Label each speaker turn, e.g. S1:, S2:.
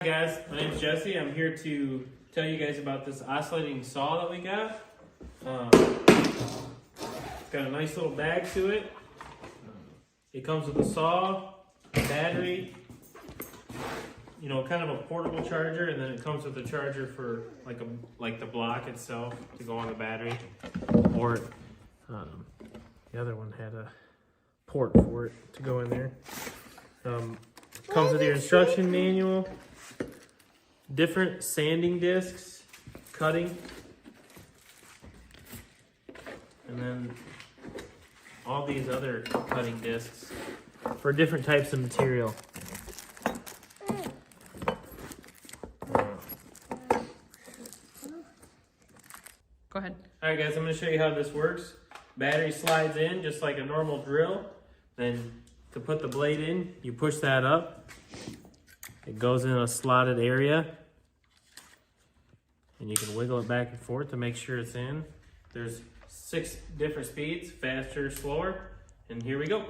S1: Hi guys, my name's Jesse. I'm here to tell you guys about this oscillating saw that we got. It's got a nice little bag to it. It comes with a saw, a battery, you know, kind of a portable charger, and then it comes with a charger for like the block itself to go on the battery. Or the other one had a port for it to go in there. Comes with your instruction manual, different sanding discs, cutting, and then all these other cutting discs for different types of material.
S2: Go ahead.
S1: Alright guys, I'm going to show you how this works. Battery slides in just like a normal drill. Then to put the blade in, you push that up. It goes in a slotted area. And you can wiggle it back and forth to make sure it's in. There's 6 different speeds, faster, slower. And here we go.